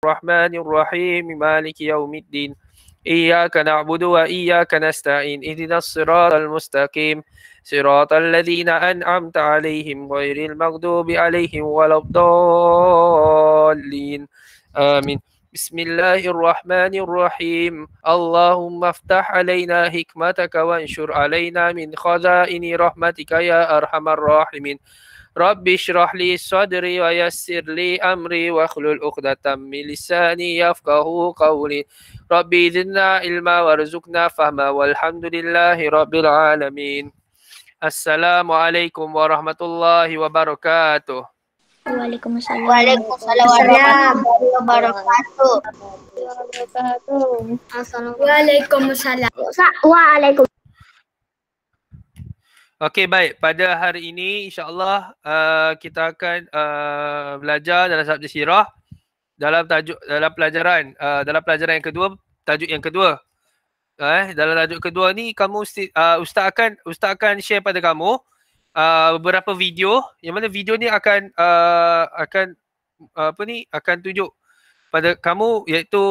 الرحمن الرحيم مالك يوم الدين إياك نعبد وإياك نستعين اهدنا الصراط المستقيم صراط الذين أنعمت عليهم غير المغضوب عليهم ولا الضالين آمين. بسم الله الرحمن الرحيم اللهم افتح علينا حكمتك وانشر علينا من خزائن رحمتك يا أرحم الراحمين. رب اشرح لي صدري ويسر لي أمري واحلل عقدة من لساني يفقهوا قولي. ربي زدنا علما وارزقنا فهما والحمد لله رب العالمين. السلام عليكم ورحمة الله وبركاته. Waalaikumsalam. Waalaikumsalam warahmatullahi wabarakatuh. Waalaikumsalam. Waalaikumsalam. Okey, baik. Pada hari ini insya-Allah kita akan belajar dalam subjek sirah dalam pelajaran yang kedua, tajuk yang kedua. Dalam tajuk kedua ni kamu ustaz akan share pada kamu beberapa video yang mana video ni akan tunjuk pada kamu iaitu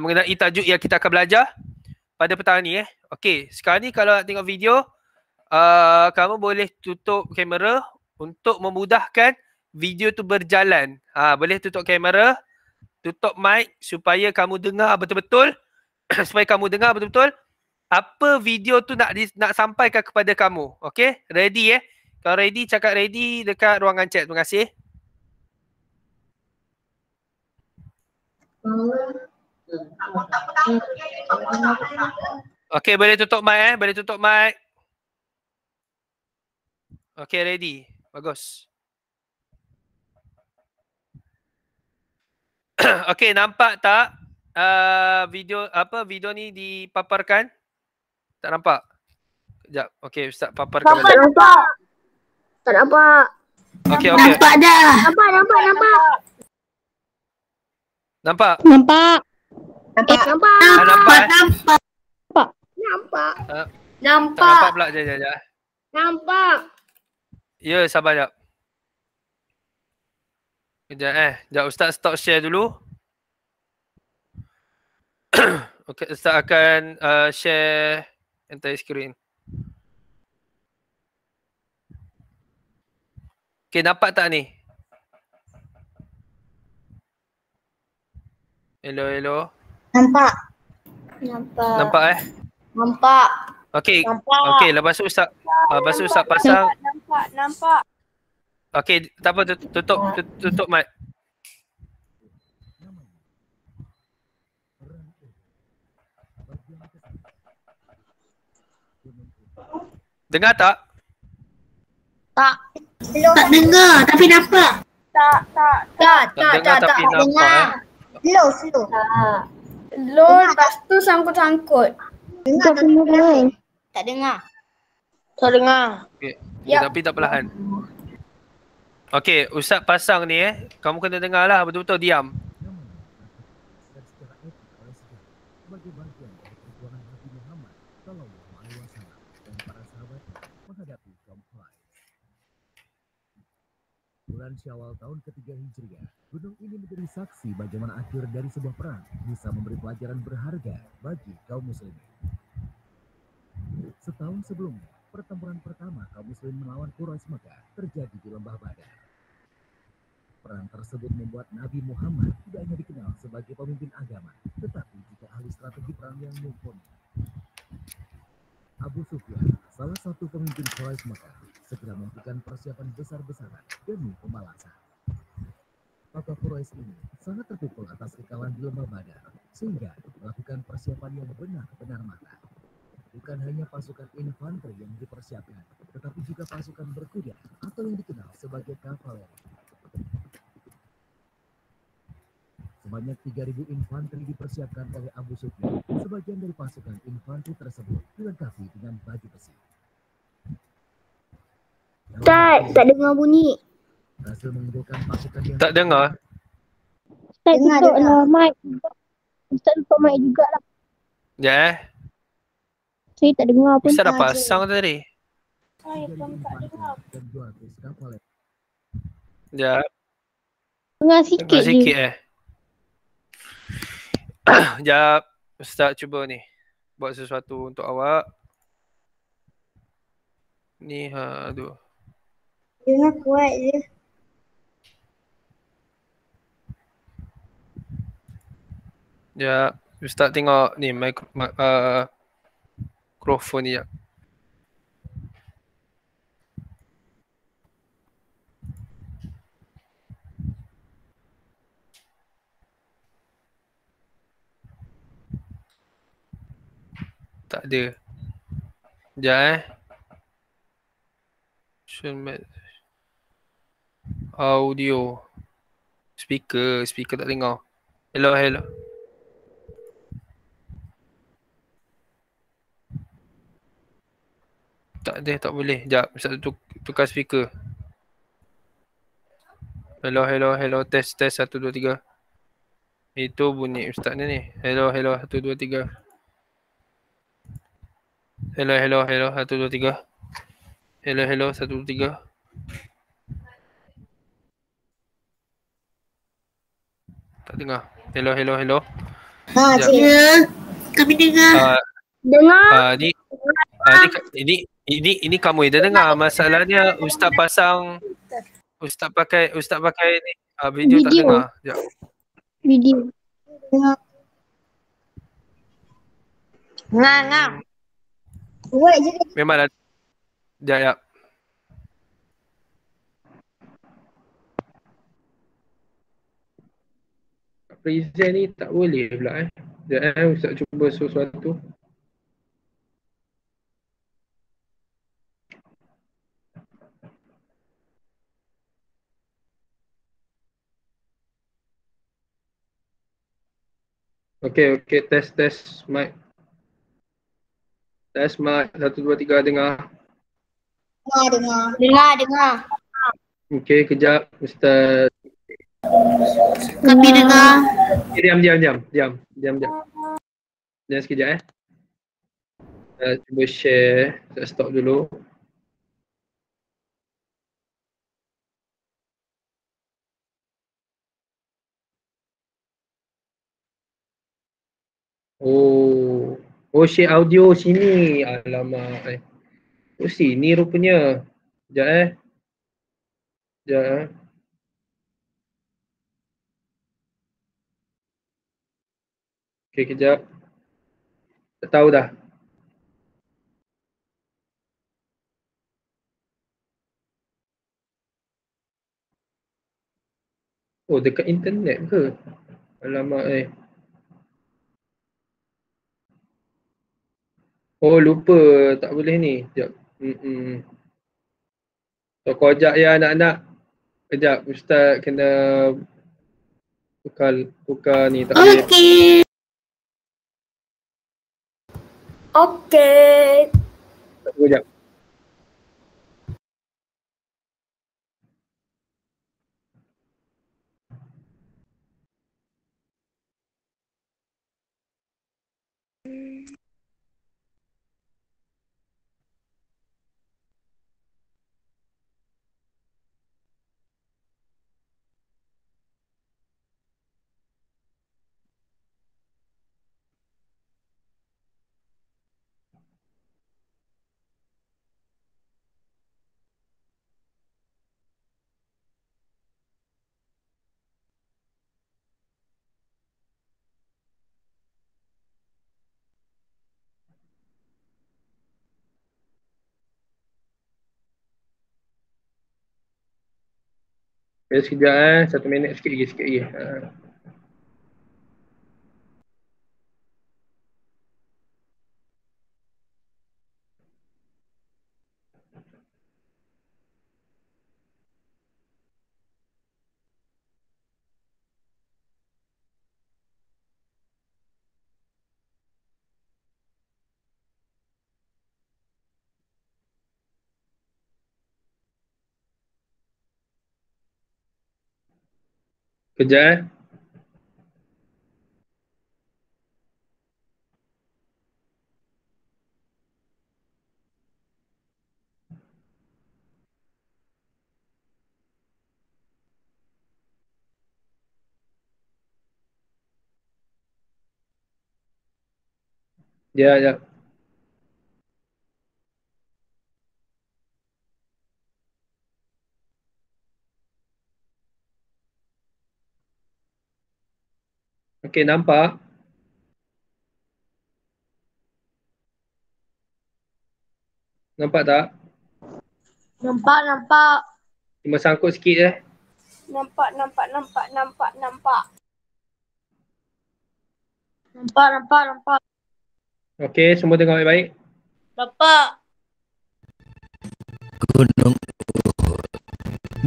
mengenai tajuk yang kita akan belajar pada petang ni. Okey, sekarang ni kalau nak tengok video kamu boleh tutup kamera untuk memudahkan video tu berjalan. Boleh tutup kamera, tutup mic supaya kamu dengar betul-betul supaya kamu dengar betul-betul apa video tu nak sampaikan kepada kamu. Okey? Ready Kalau ready cakap ready dekat ruangan chat. Terima kasih. Okey, boleh tutup mic boleh tutup mic. Okay, ready. Bagus. Okay, nampak tak video ni dipaparkan? Tak nampak? Sekejap. Okay, Ustaz paparkan. Tak nampak. Tak nampak. Okay. Nampak dah. Nampak. Nampak. Nampak. Tak nampak pula. Sekejap. Nampak. Ya, sabar sekejap. Sekejap Ustaz stop share dulu. Okay, Ustaz akan share entire screen. Okay, nampak tak ni? Hello. Nampak. Nampak. Okay. Okay, lepas tu Ustaz pasang. Nampak. Okay, tak apa, tutup mic. Dengar tak? Tak. Tak dengar tapi nampak. Tak dengar tapi nampak. Slow. Low lepas tu sangkut-sangkut. Tak dengar. Okay. Tapi tak perlahan. Okay, Ustaz pasang ni kamu kena dengar lah betul-betul diam. Bulan Syawal tahun ketiga Hijriah, gunung ini menjadi saksi bagaimana akhir dari sebuah perang bisa memberi pelajaran berharga bagi kaum muslimin. Setahun sebelumnya, pertempuran pertama kaum muslim melawan Quraisy Mekah terjadi di Lembah Badar. Perang tersebut membuat Nabi Muhammad tidak hanya dikenal sebagai pemimpin agama, tetapi juga ahli strategi perang yang mumpuni. Abu Sufyan, salah satu pemimpin Quraisy Mekah, segera melakukan persiapan besar-besaran demi pembalasan. Tokoh Quraisy ini sangat terpukul atas kekalahan di Lembah Badar, sehingga melakukan persiapan yang benar-benar matang. Bukan hanya pasukan infanteri yang dipersiapkan, tetapi juga pasukan berkuda atau yang dikenal sebagai kavaleri. Sebanyak 3.000 infanteri dipersiapkan oleh Abu Sufyan. Sebagian dari pasukan infanteri tersebut dilengkapi dengan baju besi. Tak dengar bunyi. Berhasil mengumpulkan pasukan yang Tak dengar? Ustaz tutup mic. Ustaz tutup mic jugalah. Ya. Saya tak dengar pun. Ustaz dah pasang tadi. dan 200 kavaleri. Ya. Dengar sikit Dengar sikit je. Sekejap. Ustaz cuba ni. Buat sesuatu untuk awak. Ni aduh. Dengar kuat je. Ya, Ustaz tengok ni mikrofon ni ya. Tak ada. Sekejap audio. Speaker tak dengar. Hello. Tak ada, tak boleh. Sekejap, Ustaz tukar speaker. Hello. Test 1 2 3. Itu bunyi Ustaz ni. Hello 1 2 3. Hello 1 2 3. Hello 1 2 3. Tak dengar. Hello. Ha, Sekejap. ya. Kami dengar. Dengar. Ini kamu yang dah dengar. Masalahnya Ustaz pakai ni. Video tak Video. dengar. Sekejap. Video. Dengar. Ngah. Kuat je. Memanglah. Sekejap. Present ni tak boleh pula Sekejap Ustaz cuba sesuatu. Okay, test mic. Test mic 1 2 3 dengar. Dengar. Okay, kejap Ustaz. Kami dengar. Okay, diam. Diam sekejap cuba share. Saya stop dulu. Oh share audio sini. Alamak. Oh sini rupanya. Sekejap Okay, kejap. Tak tahu dah. Oh, dekat internet ke? Alamak Oh, lupa. Tak boleh ni. Sekejap. So, kojak ya anak-anak. Kejap, Ustaz kena tukar ni. Tak boleh. Okey. Sekejap. Sekejap 1 minit sikit lagi. Kejap Ya, ya. Okey, nampak? Nampak tak? Nampak, nampak. Cuma sangkut sikit je. Nampak, nampak, nampak, nampak, nampak. Nampak, nampak, nampak. Okey, semua dengar baik-baik. Nampak. Gunung Uhud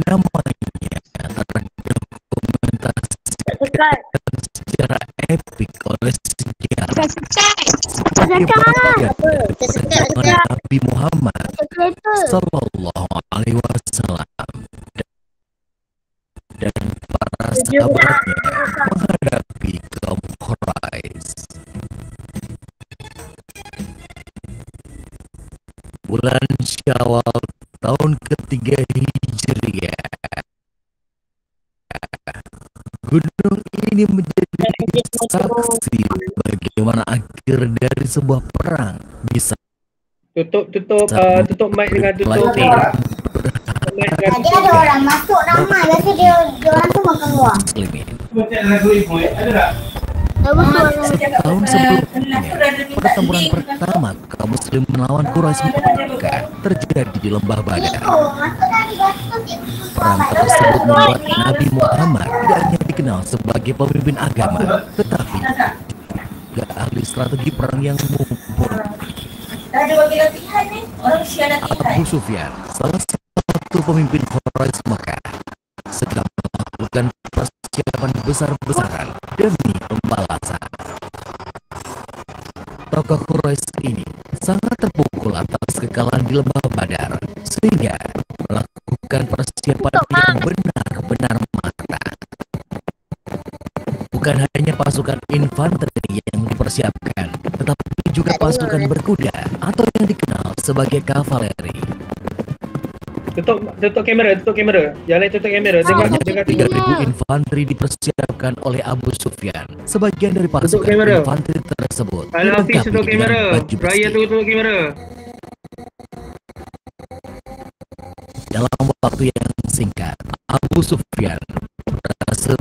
namanya terdokumentasikan Dekat. secara epik oleh sejarah Dekat. perjuangan Nabi Muhammad Kereta. Sallallahu Alaihi Wasallam dan para sahabatnya menghadapi kaum Quraisy. Bulan Syawal tahun ketiga Hijriah, gunung ini menjadi saksi bagaimana akhir dari sebuah perang bisa Tutup mic dengan tutup ni. Tutup mic dengan Tadi ada orang masuk nama. Biasa dia orang tu makan luar. muslimin. Apa Setahun sebelumnya, pertempuran pertama kaum muslim melawan Quraisy Mekah terjadi di Lembah Badar. Perang tersebut membuat Nabi Muhammad tidak hanya dikenal sebagai pemimpin agama, tetapi juga ahli strategi perang yang mumpuni. Abu Sufyan, salah satu pemimpin Quraisy Mekah, sedang melakukan persiapan besar-besaran demi pembalasan. Tokoh Quraisy ini sangat terpukul atas kekalahan di Lembah Badar, sehingga melakukan persiapan yang benar-benar matang. Bukan hanya pasukan infanteri yang dipersiapkan, tetapi juga pasukan berkuda atau yang dikenal sebagai kavaleri. Tutup kamera. Jangan tutup kamera. Sebanyak Dengar 3.000 infanteri dipersiapkan oleh Abu Sufyan. Sebagian dari pasukan kamera. infanteri tersebut Al-Hafiz tutup dilengkapi dengan kamera. baju Raya besi. tutup kamera. Dalam waktu yang singkat, Abu Sufyan berhasil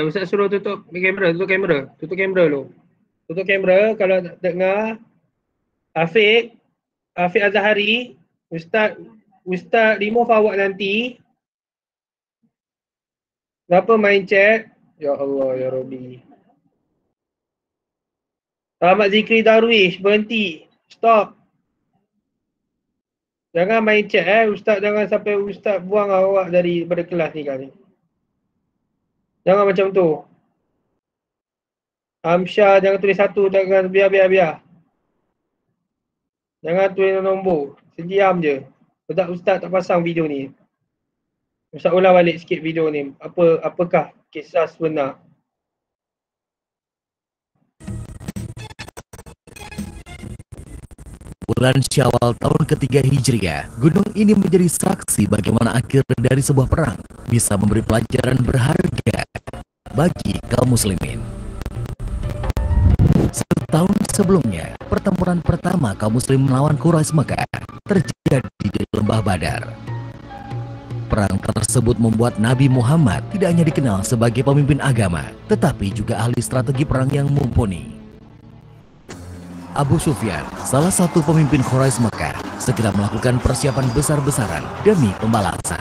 Ustaz suruh tutup kamera. Tutup kamera lu. Tutup kamera kalau tak dengar. Afiq Azhari, Ustaz remove awak nanti. Kenapa main chat? Ya Allah, ya Rabbi. Ahmad Zikri Darwish, berhenti. Stop. Jangan main chat Ustaz, jangan sampai Ustaz buang awak daripada kelas ni kali. Jangan macam tu. Amsyah jangan tulis satu, jangan biar. Jangan tulis nombor. Sediam je. Ustaz tak pasang video ni. Ustaz ulang balik sikit video ni. Apakah kisah sebenar? Bulan Syawal tahun ketiga Hijriah, gunung ini menjadi saksi bagaimana akhir dari sebuah perang bisa memberi pelajaran berharga bagi kaum muslimin. Setahun sebelumnya, pertempuran pertama kaum muslim melawan Quraisy Mekah terjadi di Lembah Badar. Perang tersebut membuat Nabi Muhammad tidak hanya dikenal sebagai pemimpin agama, tetapi juga ahli strategi perang yang mumpuni. Abu Sufyan, salah satu pemimpin Quraisy Mekah, segera melakukan persiapan besar-besaran demi pembalasan.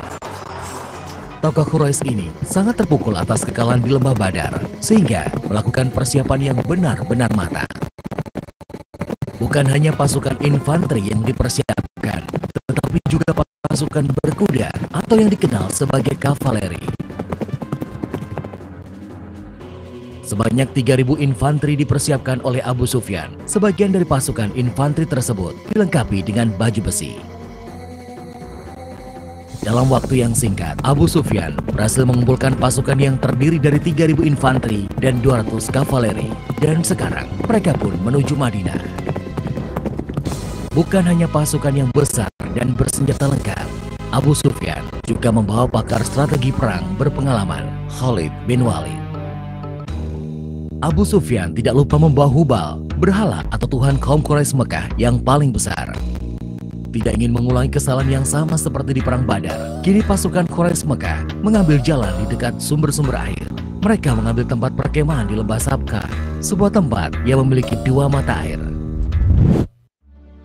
Tokoh Quraisy ini sangat terpukul atas kekalahan di Lembah Badar, sehingga melakukan persiapan yang benar-benar matang. Bukan hanya pasukan infanteri yang dipersiapkan, tetapi juga pasukan berkuda atau yang dikenal sebagai kavaleri. Sebanyak 3.000 infanteri dipersiapkan oleh Abu Sufyan. Sebagian dari pasukan infanteri tersebut dilengkapi dengan baju besi. Dalam waktu yang singkat, Abu Sufyan berhasil mengumpulkan pasukan yang terdiri dari 3.000 infanteri dan 200 kavaleri. Dan sekarang, mereka pun menuju Madinah. Bukan hanya pasukan yang besar dan bersenjata lengkap, Abu Sufyan juga membawa pakar strategi perang berpengalaman, Khalid bin Walid. Abu Sufyan tidak lupa membawa Hubal, berhala atau Tuhan kaum Quraisy Mekah yang paling besar. Tidak ingin mengulangi kesalahan yang sama seperti di Perang Badar, kini pasukan Quraisy Mekah mengambil jalan di dekat sumber-sumber air. Mereka mengambil tempat perkemahan di Lembah Sabkhah, sebuah tempat yang memiliki 2 mata air.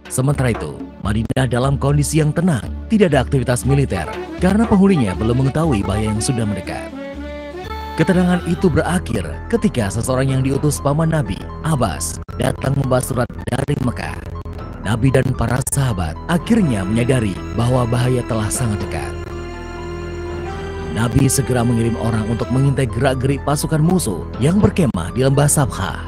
Sementara itu, Madinah dalam kondisi yang tenang, tidak ada aktivitas militer, karena penghuninya belum mengetahui bahaya yang sudah mendekat. Ketenangan itu berakhir ketika seseorang yang diutus paman Nabi, Abbas, datang membawa surat dari Mekah. Nabi dan para sahabat akhirnya menyadari bahwa bahaya telah sangat dekat. Nabi segera mengirim orang untuk mengintai gerak-gerik pasukan musuh yang berkemah di Lembah Sabkhah.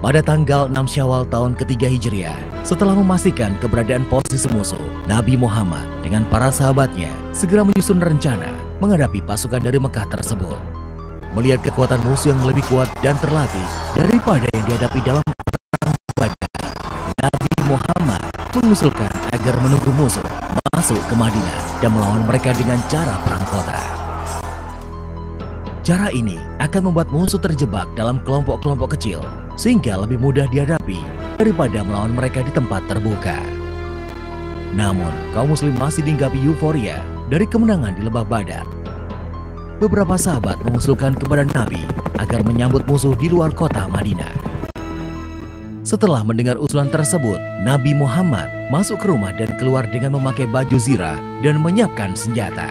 Pada tanggal 6 Syawal tahun ketiga Hijriah, setelah memastikan keberadaan posisi musuh, Nabi Muhammad dengan para sahabatnya segera menyusun rencana menghadapi pasukan dari Mekah tersebut. Melihat kekuatan musuh yang lebih kuat dan terlatih daripada yang dihadapi dalam perang Badar, Nabi Muhammad mengusulkan agar menunggu musuh masuk ke Madinah dan melawan mereka dengan cara perang kota. Cara ini akan membuat musuh terjebak dalam kelompok-kelompok kecil sehingga lebih mudah dihadapi daripada melawan mereka di tempat terbuka. Namun, kaum muslim masih dihinggapi euforia dari kemenangan di Lembah Badar. Beberapa sahabat mengusulkan kepada Nabi agar menyambut musuh di luar kota Madinah. Setelah mendengar usulan tersebut, Nabi Muhammad masuk ke rumah dan keluar dengan memakai baju zirah dan menyiapkan senjata.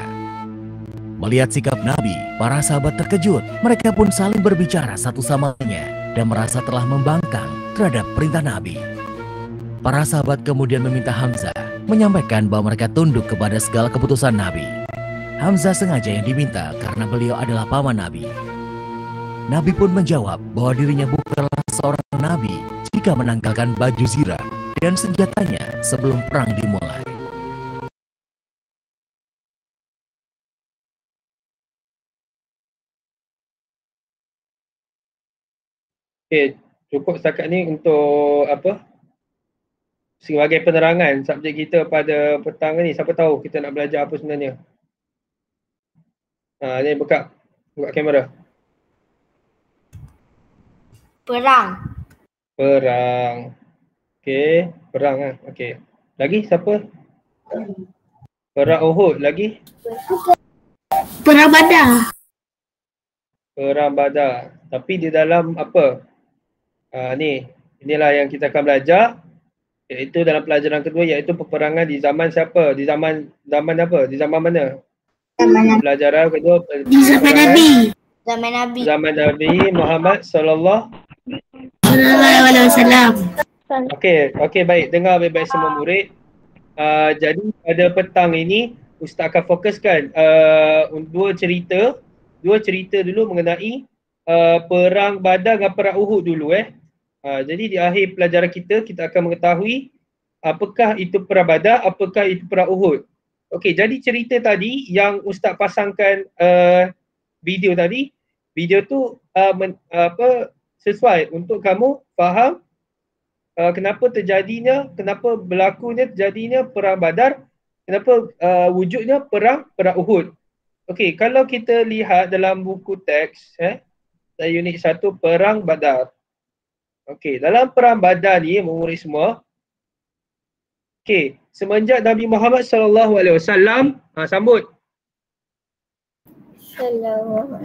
Melihat sikap Nabi, para sahabat terkejut. Mereka pun saling berbicara satu sama lainnya dan merasa telah membangkang terhadap perintah Nabi. Para sahabat kemudian meminta Hamzah menyampaikan bahwa mereka tunduk kepada segala keputusan Nabi. Hamzah sengaja yang diminta karena beliau adalah paman Nabi. Nabi pun menjawab bahwa dirinya bukanlah seorang Nabi jika menanggalkan baju zirah dan senjatanya sebelum perang dimulai. Okey, cukup setakat ni untuk apa? Sebagai penerangan subjek kita pada petang ni. Siapa tahu kita nak belajar apa sebenarnya. Ni buka kamera. Perang. Perang. Okey, perang ah. Okey. Lagi siapa? Perang Uhud lagi? Perang Badar. Perang Badar. Tapi di dalam apa? Inilah yang kita akan belajar, iaitu dalam pelajaran kedua, iaitu peperangan di zaman siapa? Di zaman apa? Di zaman mana? Pelajaran kedua, Di zaman Nabi. Zaman Nabi. Zaman Nabi Muhammad sallallahu Alaihi Wasallam. Okey, baik. Dengar baik-baik semua murid. Jadi pada petang ini Ustaz akan fokuskan dua cerita dulu mengenai perang Badar dan perang Uhud dulu Jadi di akhir pelajaran kita akan mengetahui apakah itu perang Badar, apakah itu perang Uhud. Okey, jadi cerita tadi yang Ustaz pasangkan video tadi, video tu sesuai untuk kamu faham kenapa berlakunya terjadinya perang Badar, kenapa wujudnya perang Uhud. Okey, kalau kita lihat dalam buku teks unit 1 perang Badar. Okey, dalam perang Badar ni murid semua. Okey, semenjak Nabi Muhammad sallallahu alaihi wasallam sambut. Sallallahu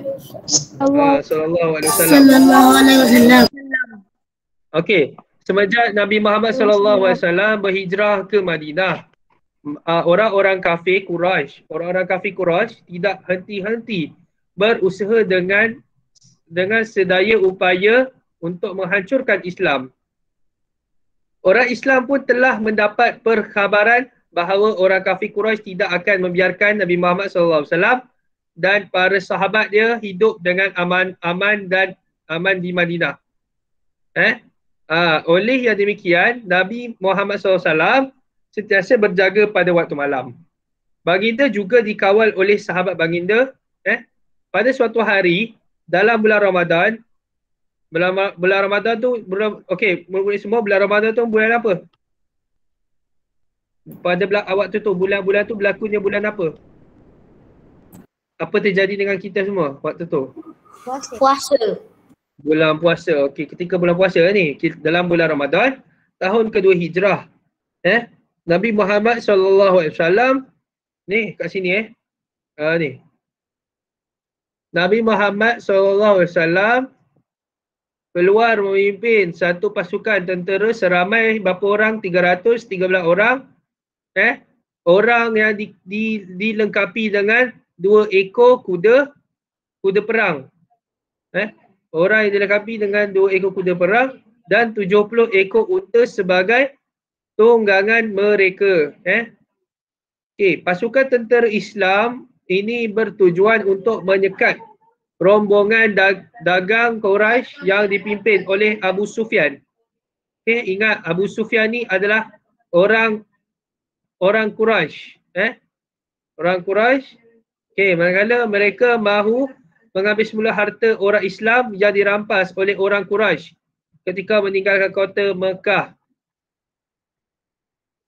alaihi wasallam. Okey, semenjak Nabi Muhammad sallallahu alaihi wasallam berhijrah ke Madinah, orang-orang kafir Quraisy tidak henti-henti berusaha dengan sedaya upaya untuk menghancurkan Islam. Orang Islam pun telah mendapat perkhabaran bahawa orang kafir Quraisy tidak akan membiarkan Nabi Muhammad SAW dan para sahabat dia hidup dengan aman di Madinah. Oleh yang demikian, Nabi Muhammad SAW sentiasa berjaga pada waktu malam. Baginda juga dikawal oleh sahabat baginda. Pada suatu hari dalam bulan Ramadan, bulan Ramadan tu murid semua, bulan Ramadan tu bulan apa? Pada waktu tu bulan-bulan tu berlakunya bulan apa? Apa terjadi dengan kita semua waktu tu? Puasa. Bulan puasa. Okey, ketika bulan puasa ni dalam bulan Ramadan tahun kedua Hijrah. Nabi Muhammad SAW ni kat sini ni. Nabi Muhammad SAW keluar memimpin satu pasukan tentera seramai berapa orang? 313 orang. Orang yang dilengkapi dengan 2 ekor kuda perang. Orang yang dilengkapi dengan 2 ekor kuda perang dan 70 ekor unta sebagai tunggangan mereka. Okey, pasukan tentera Islam ini bertujuan untuk menyekat rombongan dagang Quraisy yang dipimpin oleh Abu Sufyan. Ingat Abu Sufyan ni adalah orang Quraisy. Orang Quraisy. Manakala mereka mahu mengambil semula harta orang Islam yang dirampas oleh orang Quraisy ketika meninggalkan kota Mekah.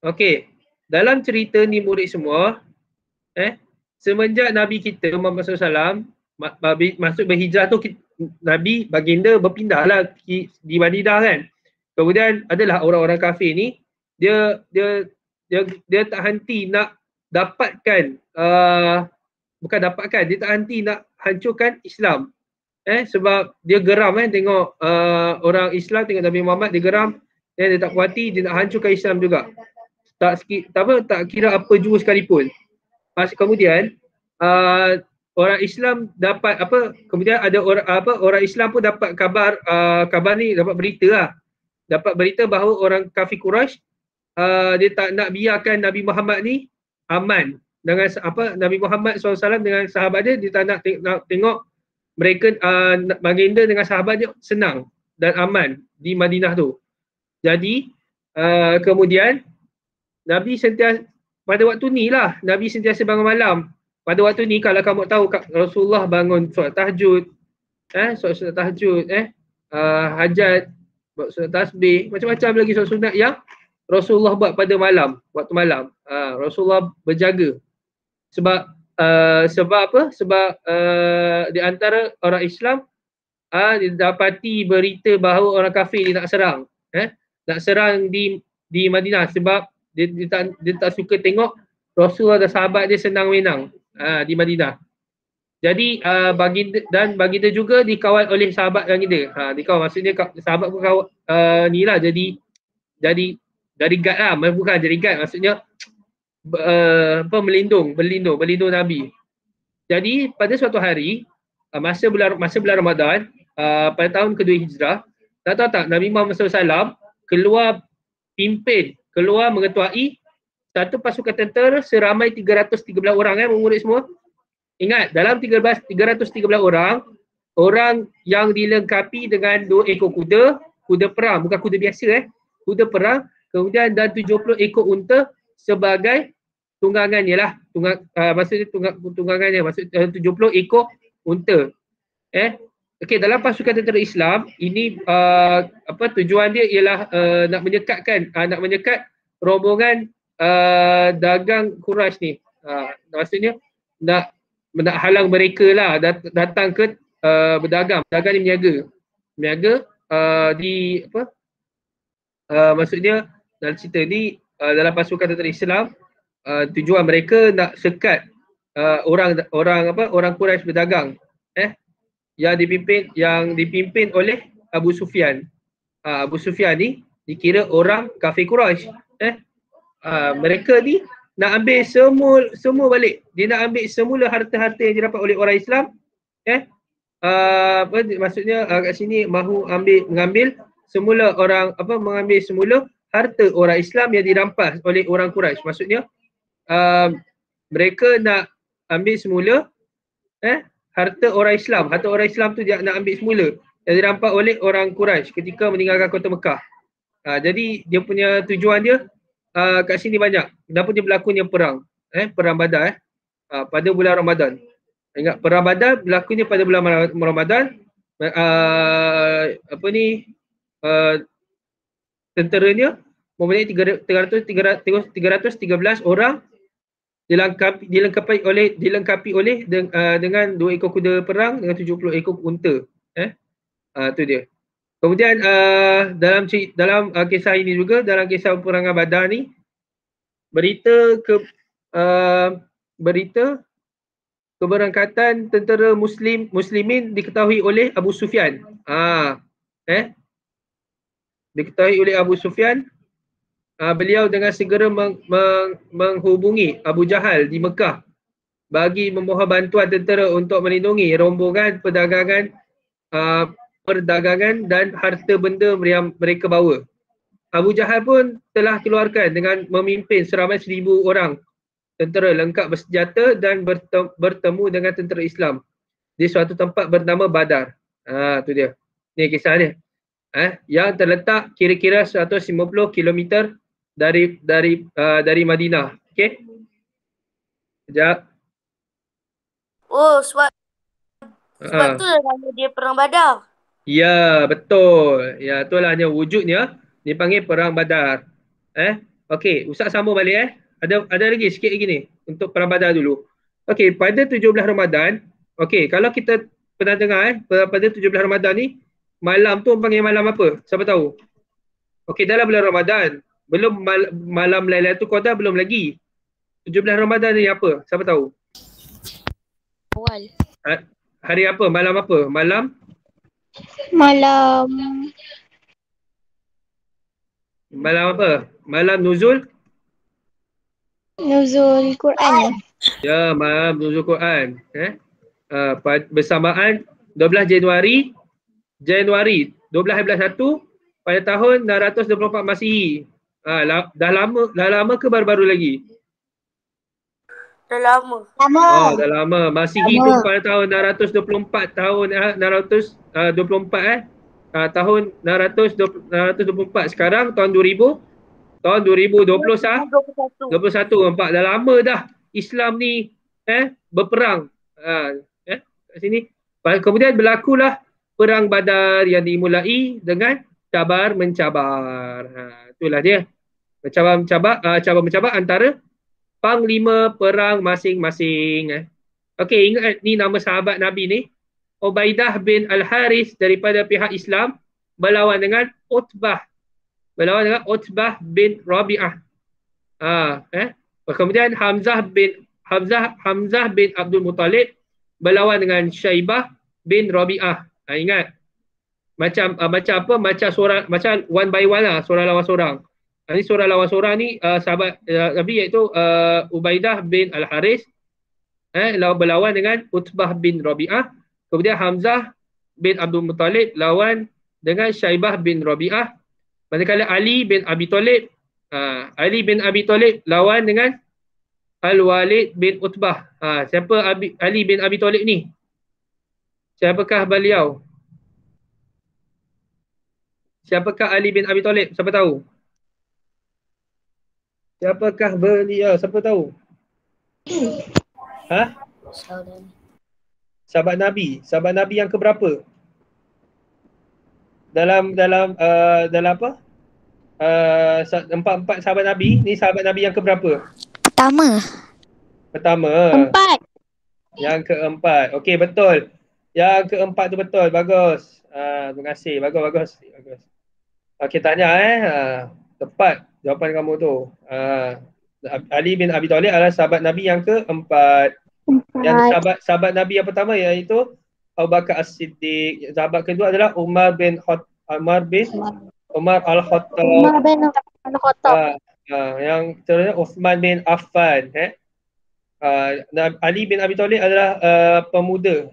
Okey, dalam cerita ni murid semua, semenjak Nabi kita Muhammad SAW masuk berhijrah tu, Nabi baginda berpindahlah di Madinah kan. Kemudian adalah orang-orang kafir ni dia tak henti nak dapatkan dia tak henti nak hancurkan Islam. Sebab dia geram tengok orang Islam, tengok Nabi Muhammad, dia geram, dia tak puas hati, dia nak hancurkan Islam juga. Tak kira apa jua sekalipun. Kemudian orang Islam dapat kemudian ada orang Islam pun dapat kabar ni, dapat berita lah. Dapat berita bahawa orang kafir Quraisy dia tak nak biarkan Nabi Muhammad ni aman dengan Nabi Muhammad SAW dengan sahabat dia tak nak tengok mereka baginda dengan sahabat dia senang dan aman di Madinah tu. Jadi kemudian Nabi sentiasa pada waktu ni lah Nabi sentiasa bangun malam. Pada waktu ni kalau kamu tahu Rasulullah bangun solat tahajud, solat tahajud, hajat, buat solat tasbih, macam-macam lagi solat sunat yang Rasulullah buat pada malam, waktu malam. Rasulullah berjaga. Sebab apa? Sebab di antara orang Islam didapati berita bahawa orang kafir dia nak serang. Nak serang di Madinah sebab dia tak suka tengok Rasulullah dan sahabat dia senang menang di Madinah. Jadi baginda juga dikawal oleh sahabat baginda. Dikawal maksudnya sahabat pun kawal ni lah jadi guard lah, bukan jadi guard, maksudnya melindung Nabi. Jadi pada suatu hari masa bulan Ramadan pada tahun kedua Hijrah, tak Nabi Muhammad SAW keluar mengetuai satu pasukan tentera seramai 313 orang murid semua. Ingat, dalam 313 orang yang dilengkapi dengan 2 ekor kuda perang, bukan kuda biasa kuda perang, kemudian dan 70 ekor unta sebagai tunggangannya lah. Maksudnya tunggangannya, maksud 70 ekor unta. Okey, dalam pasukan tentera Islam ini tujuan dia ialah nak menyekat rombongan dagang Quraisy ni. Maksudnya nak halang mereka lah datang ke berdagang. Berdagang ni meniaga di maksudnya dalam cerita ni dalam pasukan tentera Islam tujuan mereka nak sekat orang Quraisy berdagang yang dipimpin oleh Abu Sufyan. Abu Sufyan ni dikira orang kafir Quraisy. Mereka ni nak ambil semua balik. Dia nak ambil semula harta-harta yang didapat oleh orang Islam. Maksudnya kat sini mahu mengambil semula harta orang Islam yang dirampas oleh orang Quraisy. Maksudnya mereka nak ambil semula harta orang Islam. Harta orang Islam tu dia nak ambil semula yang dirampas oleh orang Quraisy ketika meninggalkan kota Mekah. Jadi dia punya tujuan dia kat sini banyak. Kenapa dia berlakunya perang? Perang Badar pada bulan Ramadan. Ingat, perang Badar berlakunya pada bulan Ramadan. Tenteranya mempunyai 313 orang dilengkapi oleh dengan 2 ekor kuda perang dengan 70 ekor unta. Tu dia. Kemudian dalam kisah ini juga, dalam kisah peperangan Badar ni, berita keberangkatan tentera muslimin diketahui oleh Abu Sufyan. Diketahui oleh Abu Sufyan. Beliau dengan segera menghubungi Abu Jahal di Mekah bagi memohon bantuan tentera untuk melindungi rombongan perdagangan dan harta benda yang mereka bawa. Abu Jahal pun telah keluarkan dengan memimpin seramai 1,000 orang tentera lengkap bersenjata dan bertemu dengan tentera Islam di suatu tempat bernama Badar. Tu dia. Ni kisah dia. Yang terletak kira-kira 150 km dari Madinah. Okey. Sekejap. Oh, sebab tu lah nama dia Perang Badar. Ya, betul. Ya, itulah hanya wujudnya dipanggil Perang Badar. Okey, Ustaz sambung balik Ada lagi sikit lagi ni untuk Perang Badar dulu. Okey, pada 17 Ramadan, okey, kalau kita pernah dengar pada 17 Ramadan ni, malam tu panggil malam apa? Siapa tahu? Okey, dalam bulan Ramadan, belum malam Lailatul Qadar belum lagi. 17 Ramadan ni apa? Siapa tahu? Awal. Hari apa? Malam apa? Malam apa? Malam Nuzul Quran. Ya, malam Nuzul Quran. Bersamaan 12 Januari 12/1 pada tahun 624 Masihi. Dah lama ke baru-baru lagi? Dah lama. Oh, dah lama. Masihi tu pada tahun 624 tahun 624 tahun 624. Sekarang tahun 2021. Nampak dah lama dah Islam ni berperang. Kat sini. Kemudian berlakulah Perang Badar yang dimulai dengan cabar mencabar. Itulah dia. Cabar mencabar antara panglima perang masing-masing. Okey, ingat ni nama sahabat Nabi ni. Ubaidah bin Al-Haris daripada pihak Islam berlawan dengan Utbah bin Rabi'ah. Kemudian Hamzah bin Abdul Muttalib berlawan dengan Syaibah bin Rabi'ah. Ingat. Macam apa? Macam one by one lah, seorang lawan seorang. Ini seorang lawan seorang ni sahabat Nabi iaitu Ubaidah bin Al-Haris berlawan dengan Utbah bin Rabi'ah. Kemudian Hamzah bin Abdul Muttalib lawan dengan Syaibah bin Rabi'ah. Manakala Ali bin Abi Thalib lawan dengan Al-Walid bin Utbah. Siapa Ali bin Abi Thalib ni? Siapakah beliau? Siapakah Ali bin Abi Thalib? Siapa tahu? Siapakah beliau? Siapa tahu? Sahabat Nabi yang keberapa? Dalam apa? Empat sahabat Nabi, ni sahabat Nabi yang keberapa? Pertama. Empat. Yang keempat. Okey, betul. Yang keempat tu betul. Bagus. Terima kasih. Bagus. Okey, tanya tepat jawapan kamu tu. Ali bin Abi Thalib adalah sahabat Nabi yang keempat. Yang sahabat Nabi yang pertama iaitu Abu Bakar As-Siddiq. Sahabat kedua adalah Umar Al-Khattab. Yang seterusnya Uthman bin Affan. Ali bin Abi Thalib adalah pemuda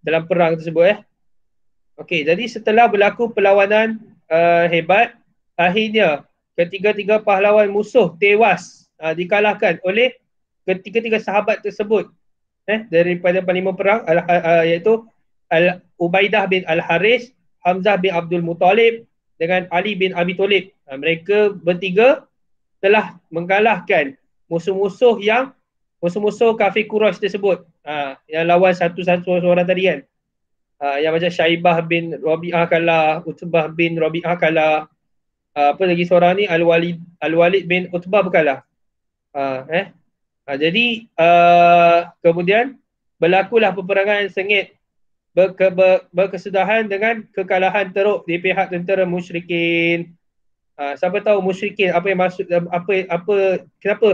dalam perang tersebut. Okey, jadi setelah berlaku perlawanan hebat, akhirnya ketiga-tiga pahlawan musuh tewas dikalahkan oleh ketiga-tiga sahabat tersebut daripada panglima perang iaitu Ubaidah bin Al-Haris, Hamzah bin Abdul Muttalib dengan Ali bin Abi Thalib. Mereka bertiga telah mengalahkan musuh-musuh kafir Quraisy tersebut. Yang lawan satu-satu orang tadi kan. Yang macam Syaibah bin Rabi'ah kalah, Utbah bin Rabi'ah kalah. Apa lagi seorang ni Al-Walid bin Utbah berkalah. Jadi kemudian berlakulah peperangan sengit berkesudahan dengan kekalahan teruk di pihak tentera musyrikin. Siapa tahu musyrikin apa yang maksud, kenapa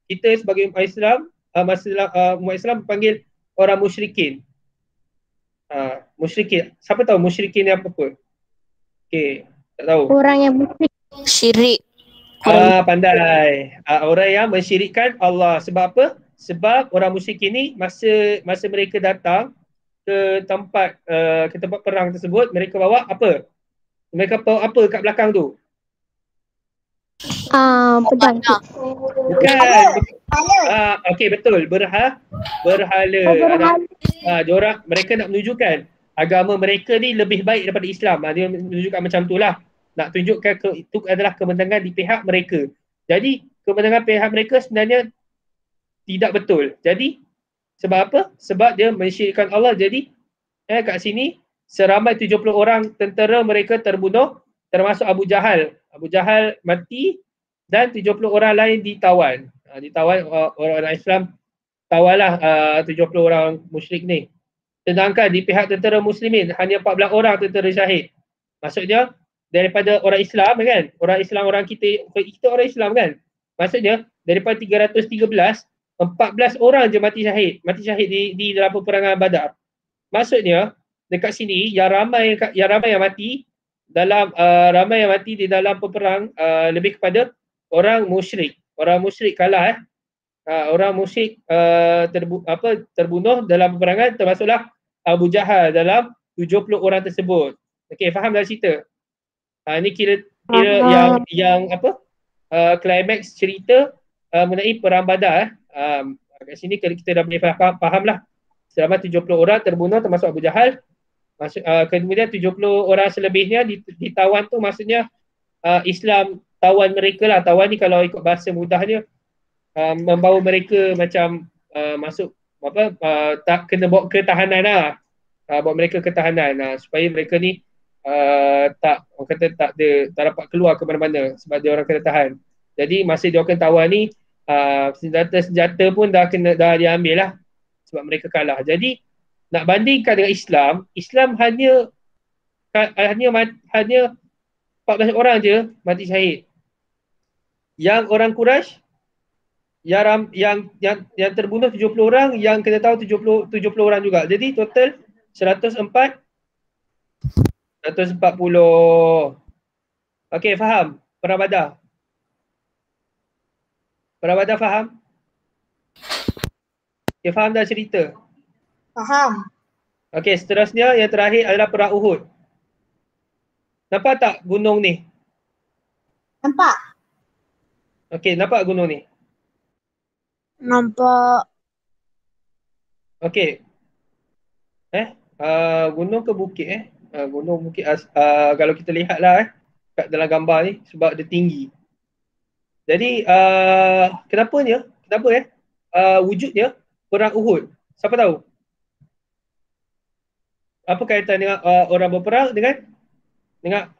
kita sebagai umat Islam umat Islam panggil orang musyrikin. Musyrikin. Siapa tahu musyrikin ni apa? Okey, tak tahu. Orang yang musyrik. Syirik. Pandai. Orang yang mensyirikkan Allah. Sebab apa? Sebab orang musyrikin ni masa mereka datang ke tempat perang tersebut, mereka bawa apa? Mereka bawa apa kat belakang tu? Pedang. Bukan. Okey, betul. Berhala. Diorang, mereka nak menunjukkan agama mereka ni lebih baik daripada Islam. Dia menunjukkan macam tu lah. Nak tunjukkan itu adalah kemenangan di pihak mereka. Jadi kemenangan pihak mereka sebenarnya tidak betul. Jadi sebab apa? Sebab dia mensyirikkan Allah. Jadi kat sini seramai 70 orang tentera mereka terbunuh, termasuk Abu Jahal. Abu Jahal mati dan 70 orang lain ditawan. Ditawan orang-orang Islam, tawalah 70 orang musyrik ni. Sedangkan di pihak tentera muslimin hanya 14 orang tentera syahid. Maksudnya daripada orang Islam kan, orang kita orang Islam kan. Maksudnya daripada 313, 14 orang je mati syahid di dalam peperangan Badar. Maksudnya dekat sini yang ramai yang mati dalam di dalam peperang lebih kepada orang musyrik. Orang musyrik kalah orang musyrik terbunuh dalam peperangan, termasuklah Abu Jahal dalam 70 orang tersebut. Okey, faham dah cerita? Ini kira yang apa? Climax cerita mengenai perang Badar. Kat sini kita dah boleh faham lah. Selama 70 orang terbunuh termasuk Abu Jahal. Kemudian 70 orang selebihnya ditawan tu, maksudnya Islam tawan mereka lah. Tawan ni kalau ikut bahasa mudahnya membawa mereka macam masuk tak kena bawa ke tahanan lah. Bawa mereka ke tahanan supaya mereka ni tak dapat keluar ke mana-mana sebab dia orang kena tahan. Jadi masa dia orang tawan ni senjata pun dah diambil lah sebab mereka kalah. Jadi nak bandingkan dengan Islam hanya 14 orang je mati syahid. Yang orang Quraisy yang terbunuh 70 orang, yang kena tahu 70 orang juga. Jadi total 140. Okey, faham? Perang Badar. Perang Badar faham? Okey, faham dah cerita? Faham. Okey, seterusnya yang terakhir adalah perang Uhud. Nampak tak gunung ni? Nampak? Okey, nampak gunung ni? Nampak. Okey. Gunung ke bukit gunung bukit kalau kita lihat lah kat dalam gambar ni, sebab dia tinggi. Jadi kenapa wujudnya perang Uhud? Siapa tahu? Apa kaitan dengan orang berperang dengan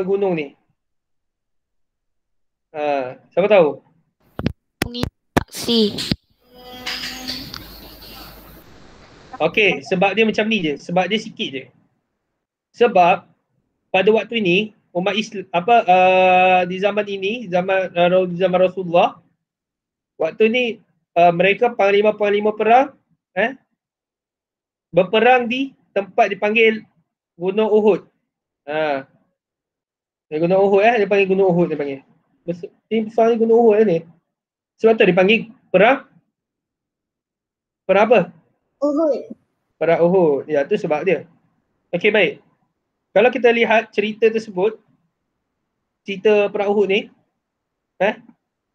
gunung ni? Siapa tahu? Aksi. Okey, sebab dia macam ni je. Sebab dia sikit je. Sebab pada waktu ini umat Islam di zaman ini, zaman Rasulullah, waktu ni mereka panglima perang berperang di tempat dipanggil Gunung Uhud. Gunung Uhud dia panggil Gunung Uhud dia panggil. Besar ni Gunung Uhud ni. Sebab tu dipanggil perang apa? Uhud. Perang Uhud. Ya, tu sebab dia. Okey, baik. Kalau kita lihat cerita tersebut, cerita perang Uhud ni,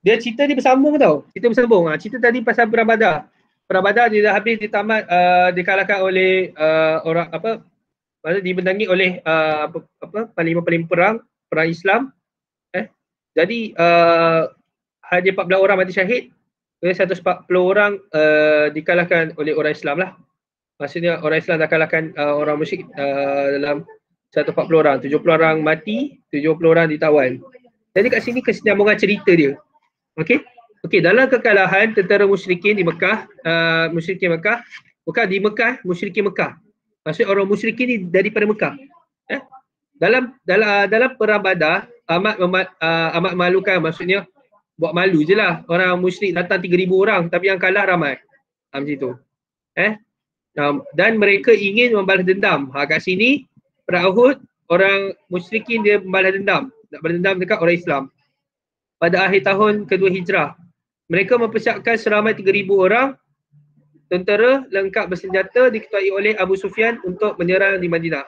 dia cerita ni bersambung tau. Cerita bersambung. Cerita tadi pasal perang Badar. Perang Badar dia dah habis, ditamat, dikalahkan oleh orang apa? Maksudnya dibenangi oleh panglima-panglima perang Islam. Jadi hanya 14 orang mati syahid. 140 orang dikalahkan oleh orang Islam lah. Maksudnya orang Islam dah kalahkan orang musyrik dalam 140 orang. 70 orang mati, 70 orang ditawan. Jadi kat sini kesinambungan cerita dia. Okey, dalam kekalahan tentera musyrikin di Mekah, Bukan di Mekah, musyrikin Mekah. Maksud orang musyrikin ni daripada Mekah. Dalam perang Badar amat malukan, maksudnya buat malu je lah. Orang musyrik datang 3,000 orang tapi yang kalah ramai. Macam tu. Dan mereka ingin membalas dendam. Kat sini perang Uhud, orang musyrikin dia membalas dendam. Nak balas dendam dekat orang Islam. Pada akhir tahun kedua Hijrah, mereka mempersiapkan seramai 3,000 orang tentera lengkap bersenjata diketuai oleh Abu Sufyan untuk menyerang di Madinah.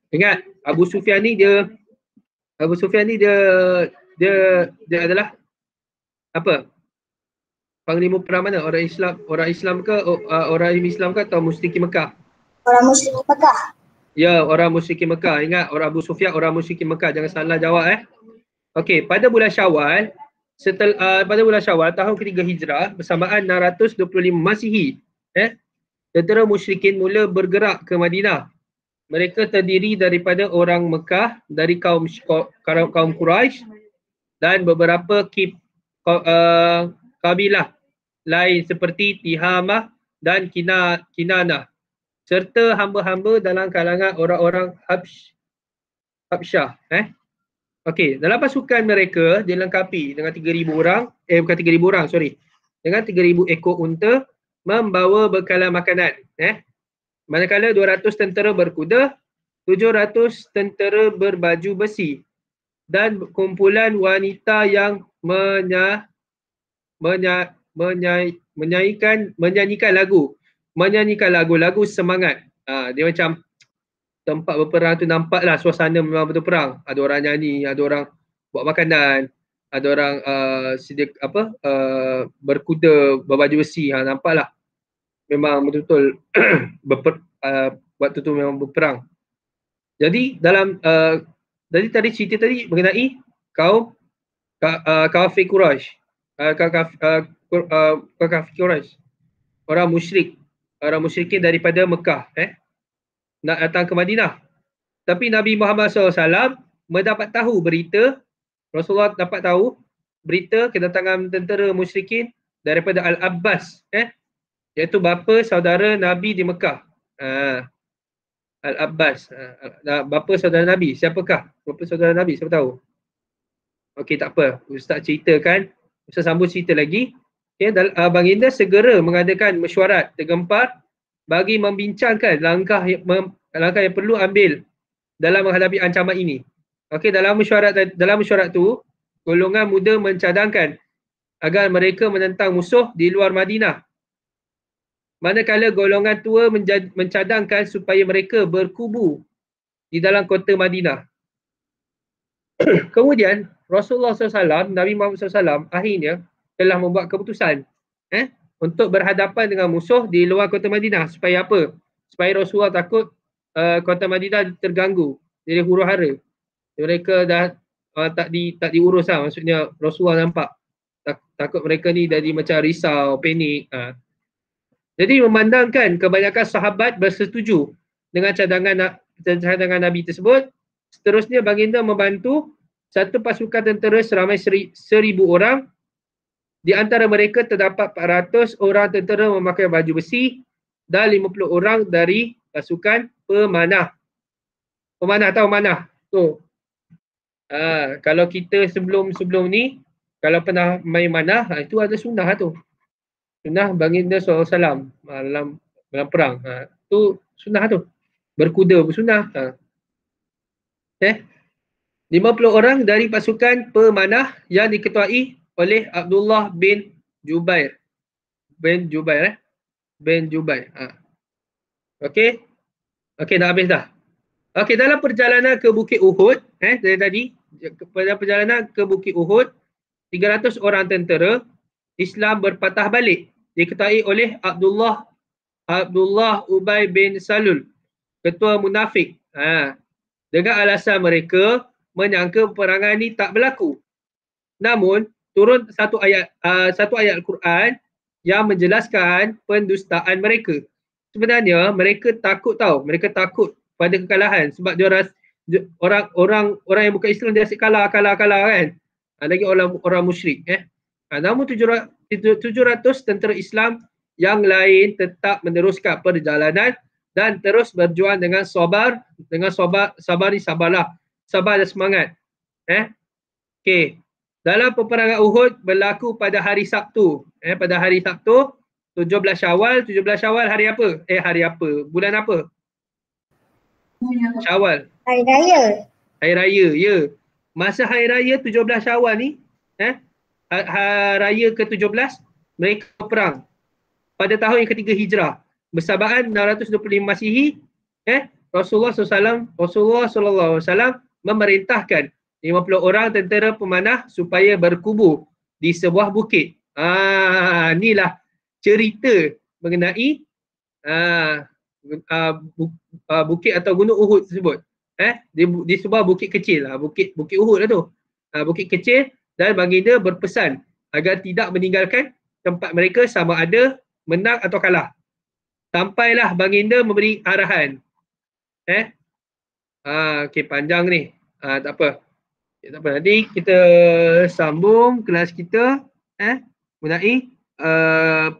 Ingat, Abu Sufyan ni dia adalah apa? Panglima perang mana? Orang Islam ke orang Islam ke atau musyrikin Mekah? Orang musyrik Mekah. Ya, orang musyrikin Mekah. Ingat, orang Abu Sufyan orang musyrikin Mekah. Jangan salah jawab Okey, pada bulan Syawal tahun ketiga Hijrah bersamaan 625 Masihi, tentera musyrikin mula bergerak ke Madinah. Mereka terdiri daripada orang Mekah, dari kaum Quraisy dan beberapa kabilah lain seperti Tihamah dan Kinanah, serta hamba-hamba dalam kalangan orang-orang Habsyah. Okey, dalam pasukan mereka dilengkapi dengan 3,000 orang, bukan 3,000 orang, dengan 3,000 ekor unta membawa bekalan makanan. Manakala 200 tentera berkuda, 700 tentera berbaju besi dan kumpulan wanita yang menyanyikan lagu-lagu semangat. Dia macam tempat berperang tu nampaklah suasana memang betul perang. Ada orang nyanyi, ada orang buat makanan, ada orang berkuda berbaju besi. Nampaklah memang betul-betul waktu tu memang berperang. Jadi tadi cerita tadi mengenai kaum kafir Quraisy, orang musyrikin daripada Mekah, nak datang ke Madinah. Tapi Nabi Muhammad SAW mendapat tahu berita, Rasulullah dapat tahu berita kedatangan tentera musyrikin daripada Al-Abbas, iaitu bapa saudara Nabi di Mekah. Al-Abbas, bapa saudara Nabi. Siapakah bapa saudara Nabi? Siapa tahu? Okey, tak apa. Ustaz ceritakan. Ustaz sambung cerita lagi. Baginda segera mengadakan mesyuarat tergempar bagi membincangkan langkah yang perlu ambil dalam menghadapi ancaman ini. Okey, dalam mesyuarat tu, golongan muda mencadangkan agar mereka menentang musuh di luar Madinah. Manakala golongan tua mencadangkan supaya mereka berkubu di dalam kota Madinah. Kemudian Rasulullah SAW, Nabi Muhammad SAW akhirnya telah membuat keputusan untuk berhadapan dengan musuh di luar kota Madinah. Supaya apa? Supaya Rasulullah takut kota Madinah terganggu jadi huru-hara. Mereka dah tak diurus lah. Maksudnya Rasulullah nampak takut mereka ni jadi macam risau, panik. Jadi memandangkan kebanyakan sahabat bersetuju dengan cadangan Nabi tersebut, seterusnya baginda membantu satu pasukan tentera seramai 1,000 orang. Di antara mereka terdapat 400 orang tentera memakai baju besi dan 50 orang dari pasukan pemanah. Pemanah tahu manah? Tu. Kalau kita sebelum ni, kalau pernah main manah, itu ada sunnah tu. Sunnah baginda SAW dalam perang. Tu sunnah tu. Berkuda pun sunnah. 50 orang dari pasukan pemanah yang diketuai oleh Abdullah bin Jubair. Okey, dah habis dah. Okey, dalam perjalanan ke Bukit Uhud, dari tadi, pada perjalanan ke Bukit Uhud, 300 orang tentera Islam berpatah balik. Diketahui oleh Abdullah Ubay bin Salul, ketua munafik. Dengan alasan mereka menyangka peperangan ini tak berlaku. Namun turun satu ayat Al-Quran yang menjelaskan pendustaan mereka. Sebenarnya mereka takut pada kekalahan sebab orang yang bukan Islam dia asyik kalah kan. Lagi orang musyrik. Namun 700 tentera Islam yang lain tetap meneruskan perjalanan dan terus berjuang dengan sabar ni sabarlah, sabar dan semangat. Okey. Dalam peperangan Uhud berlaku pada hari Sabtu. Pada hari Sabtu 17 Syawal. 17 Syawal hari apa? Hari apa? Bulan apa? Syawal. Hari Raya. Hari Raya, ya. Masa Hari Raya 17 Syawal ni, Hari Raya ke-17, mereka berperang pada tahun yang ketiga Hijrah. Bersamaan 625 Masihi, Rasulullah SAW memerintahkan 50 orang tentera pemanah supaya berkubu di sebuah bukit. Inilah cerita mengenai bukit atau gunung Uhud tersebut. Di sebuah bukit kecil, bukit Uhud lah tu. Bukit kecil, dan baginda berpesan agar tidak meninggalkan tempat mereka sama ada menang atau kalah. Sampailah baginda memberi arahan. Okey, panjang ni. Tak apa. Tak apa, nanti kita sambung kelas kita mengenai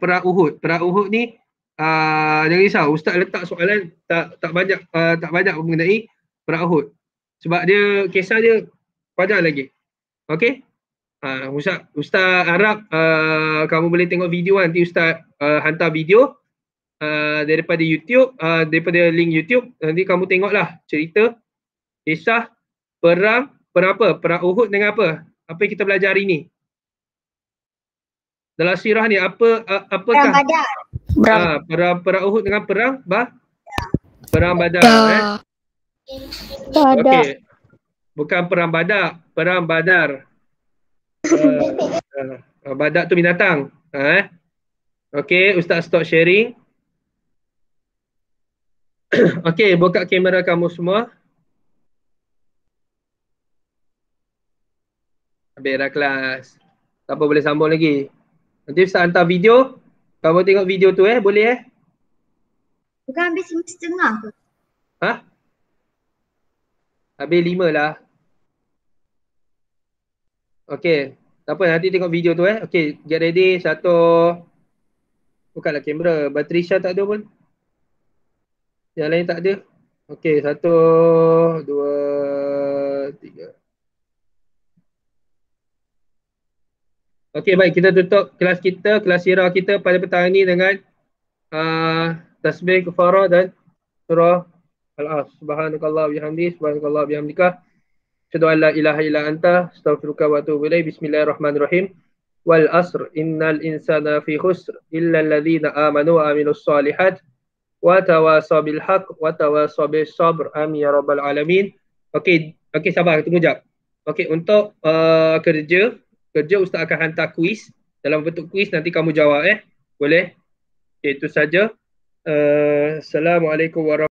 perang Uhud. Perang Uhud ni jangan risau, ustaz letak soalan tak banyak mengenai perang Uhud. Sebab dia kisah dia panjang lagi. Okey? Ustaz harap kamu boleh tengok video nanti ustaz hantar video daripada YouTube, daripada link YouTube, nanti kamu tengoklah cerita kisah perang apa? Perang Uhud dengan apa? Apa yang kita belajar hari ni? Dalam sirah ni apakah? Perang Badar. Perang Uhud dengan perang Perang Badar. Tak ada. Okey. Bukan perang Badar, perang Badar. Badak tu binatang. Okey, ustaz stop sharing. Okey, buka kamera kamu semua. Habis dah kelas. Tak apa, boleh sambung lagi. Nanti ustaz hantar video. Kamu tengok video tu boleh Bukan habis 5:30 ke? Habis 5 lah. Okey. Tak apa, nanti tengok video tu Okey, get ready. Satu. Bukanlah kamera. Bateri Syah tak ada pun. Yang lain tak ada. Okey, 1, 2, 3. Okey, baik, kita tutup kelas kita, kelas sirah kita pada petang ini dengan tasbih kafarah dan surah Al-As. Subhanakallah bihamdi, subhanakallah bihamdika. Asyhadu an la ilaha illa anta, astaghfiruka wa atubu ilaik. Bismillahirrahmanirrahim. Wal asr innal insana fi khusr illa alladhina amanu wa amilus solihat wa tawasaw bil haqq wa tawasaw bis sabr. Amin ya rabbal alamin. Okey, sabar, tunggu jap. Okey, untuk kerja ustaz akan hantar kuis. Dalam bentuk kuis nanti kamu jawab Boleh? Okay, itu saja. Assalamualaikum warahmatullahi wabarakatuh.